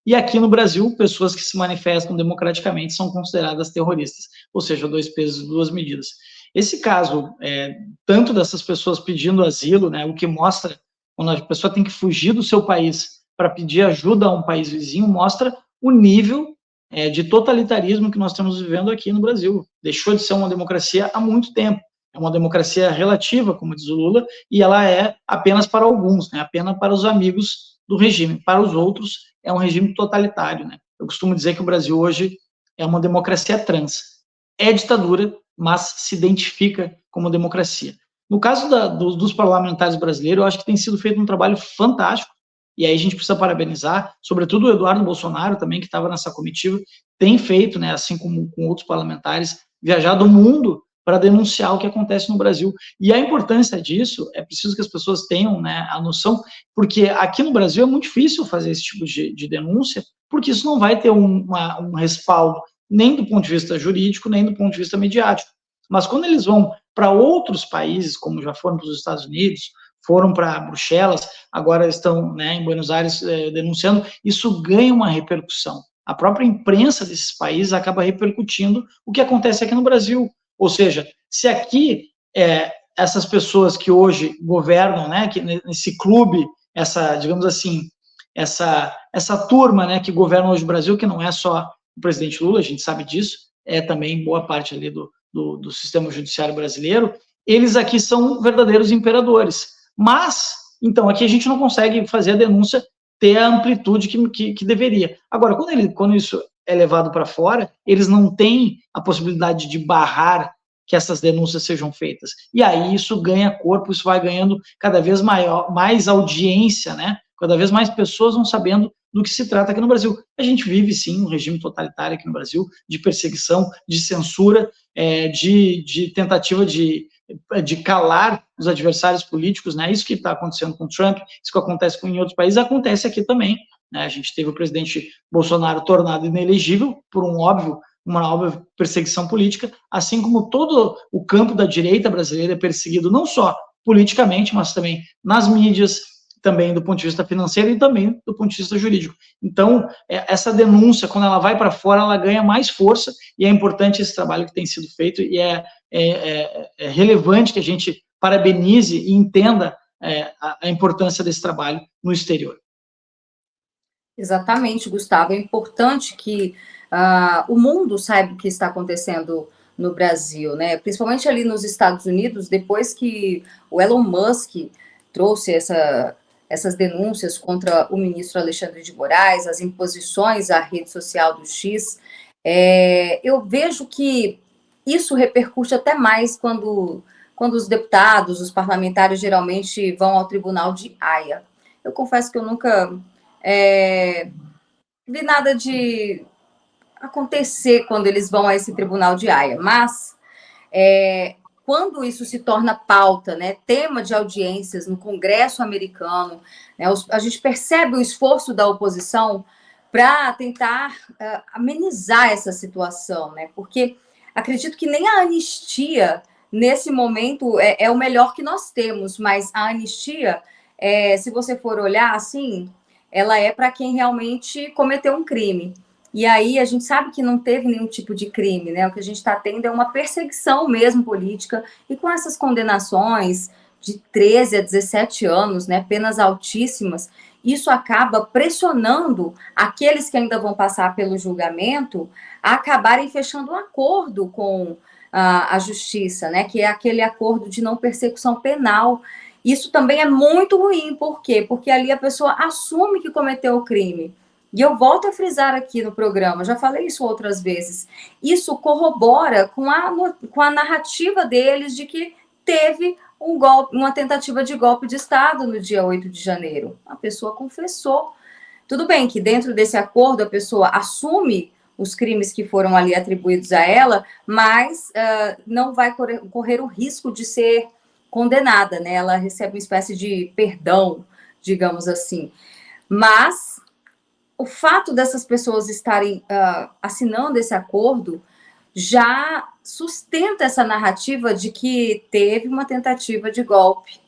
e aqui no Brasil, pessoas que se manifestam democraticamente são consideradas terroristas, ou seja, 2 pesos e 2 medidas. Esse caso, tanto dessas pessoas pedindo asilo, né, o que mostra, quando a pessoa tem que fugir do seu país para pedir ajuda a um país vizinho, mostra o nível de totalitarismo que nós estamos vivendo aqui no Brasil. Deixou de ser uma democracia há muito tempo. É uma democracia relativa, como diz o Lula, e ela é apenas para alguns, né, apenas para os amigos do regime. Para os outros, é um regime totalitário, né? Eu costumo dizer que o Brasil hoje é uma democracia trans. É ditadura, mas se identifica como democracia. No caso dos parlamentares brasileiros, eu acho que tem sido feito um trabalho fantástico, e aí a gente precisa parabenizar, sobretudo o Eduardo Bolsonaro também, que estava nessa comitiva, tem feito, né, assim como com outros parlamentares, viajado o mundo para denunciar o que acontece no Brasil. E a importância disso, é preciso que as pessoas tenham, né, a noção, porque aqui no Brasil é muito difícil fazer esse tipo de denúncia, porque isso não vai ter um respaldo, nem do ponto de vista jurídico, nem do ponto de vista mediático. Mas quando eles vão para outros países, como já foram para os Estados Unidos, foram para Bruxelas, agora estão, né, em Buenos Aires denunciando, isso ganha uma repercussão. A própria imprensa desses países acaba repercutindo o que acontece aqui no Brasil. Ou seja, se aqui essas pessoas que hoje governam, né, que nesse clube, essa, digamos assim, essa turma, né, que governa hoje o Brasil, que não é só o presidente Lula, a gente sabe disso, é também boa parte ali do sistema judiciário brasileiro, eles aqui são verdadeiros imperadores. Mas, então, aqui a gente não consegue fazer a denúncia ter a amplitude que deveria. Agora, quando isso é levado para fora, eles não têm a possibilidade de barrar que essas denúncias sejam feitas. E aí isso ganha corpo, isso vai ganhando cada vez mais audiência, né? Cada vez mais pessoas vão sabendo do que se trata aqui no Brasil. A gente vive, sim, um regime totalitário aqui no Brasil, de perseguição, de censura, de tentativa de calar os adversários políticos, né? Isso que está acontecendo com o Trump, isso que acontece em outros países, acontece aqui também, né? A gente teve o presidente Bolsonaro tornado inelegível por uma óbvia perseguição política, assim como todo o campo da direita brasileira é perseguido não só politicamente, mas também nas mídias, também do ponto de vista financeiro e também do ponto de vista jurídico. Então, essa denúncia, quando ela vai para fora, ela ganha mais força, e é importante esse trabalho que tem sido feito, e é relevante que a gente parabenize e entenda a importância desse trabalho no exterior. Exatamente, Gustavo. É importante que o mundo saiba o que está acontecendo no Brasil, né? Principalmente ali nos Estados Unidos, depois que o Elon Musk trouxe essas denúncias contra o ministro Alexandre de Moraes, as imposições à rede social do X, eu vejo que isso repercute até mais quando os deputados, os parlamentares geralmente vão ao Tribunal de Haia. Eu confesso que eu nunca vi nada de acontecer quando eles vão a esse Tribunal de Haia, mas quando isso se torna pauta, né, tema de audiências no Congresso americano, né, a gente percebe o esforço da oposição para tentar amenizar essa situação, né, porque acredito que nem a anistia, nesse momento, é o melhor que nós temos, mas a anistia, se você for olhar assim, ela é para quem realmente cometeu um crime. E aí a gente sabe que não teve nenhum tipo de crime, né? O que a gente está tendo é uma perseguição mesmo política, e com essas condenações de 13 a 17 anos, né, penas altíssimas, isso acaba pressionando aqueles que ainda vão passar pelo julgamento a acabarem fechando um acordo com a justiça, né, que é aquele acordo de não persecução penal. Isso também é muito ruim, por quê? Porque ali a pessoa assume que cometeu o crime. E eu volto a frisar aqui no programa, já falei isso outras vezes, isso corrobora com a narrativa deles de que teve um golpe, uma tentativa de golpe de Estado no dia 8 de janeiro. A pessoa confessou. Tudo bem que dentro desse acordo a pessoa assume os crimes que foram ali atribuídos a ela, mas não vai correr o risco de ser condenada, né? Ela recebe uma espécie de perdão, digamos assim. Mas o fato dessas pessoas estarem assinando esse acordo já sustenta essa narrativa de que teve uma tentativa de golpe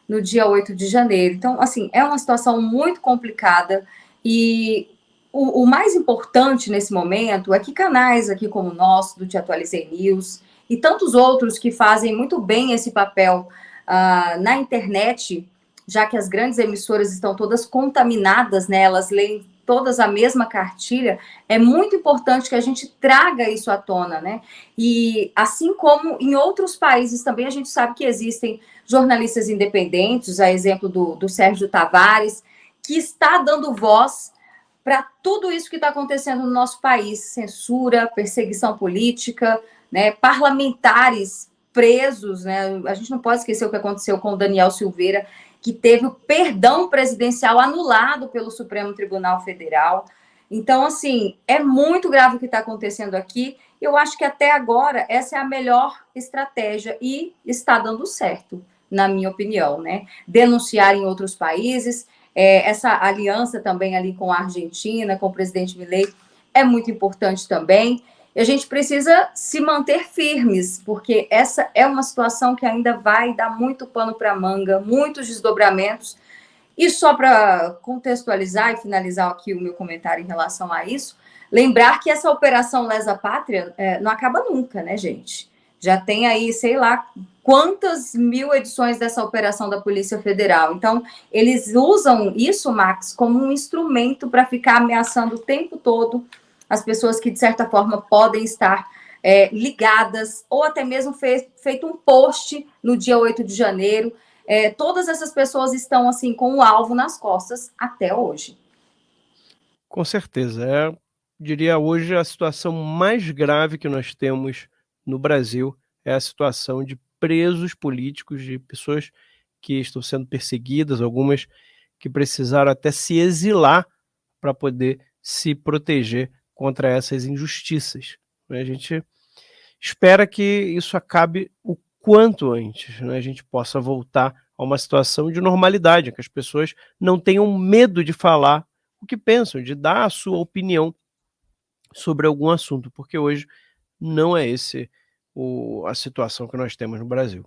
no dia 8 de janeiro. Então, assim, é uma situação muito complicada, e o mais importante nesse momento é que canais aqui como o nosso, do Te Atualizei News, e tantos outros que fazem muito bem esse papel na internet, já que as grandes emissoras estão todas contaminadas, né, elas leem todas a mesma cartilha, é muito importante que a gente traga isso à tona, né? E assim como em outros países também, a gente sabe que existem jornalistas independentes, a exemplo do Sérgio Tavares, que está dando voz para tudo isso que está acontecendo no nosso país, censura, perseguição política, né, parlamentares presos, né? A gente não pode esquecer o que aconteceu com o Daniel Silveira, que teve o perdão presidencial anulado pelo Supremo Tribunal Federal. Então, assim, é muito grave o que está acontecendo aqui. Eu acho que até agora essa é a melhor estratégia e está dando certo, na minha opinião, né? Denunciar em outros países, essa aliança também ali com a Argentina, com o presidente Milei, é muito importante também. E a gente precisa se manter firmes, porque essa é uma situação que ainda vai dar muito pano para manga, muitos desdobramentos. E só para contextualizar e finalizar aqui o meu comentário em relação a isso, lembrar que essa operação Lesa Pátria não acaba nunca, né, gente? Já tem aí, sei lá, quantas mil edições dessa operação da Polícia Federal. Então, eles usam isso, Max, como um instrumento para ficar ameaçando o tempo todo as pessoas que, de certa forma, podem estar ligadas, ou até mesmo feito um post no dia 8 de janeiro. Todas essas pessoas estão, assim, com o alvo nas costas até hoje. Com certeza. Diria hoje a situação mais grave que nós temos no Brasil é a situação de presos políticos, de pessoas que estão sendo perseguidas, algumas que precisaram até se exilar para poder se proteger contra essas injustiças, né? A gente espera que isso acabe o quanto antes, né? A gente possa voltar a uma situação de normalidade, que as pessoas não tenham medo de falar o que pensam, de dar a sua opinião sobre algum assunto, porque hoje não é esse a situação que nós temos no Brasil.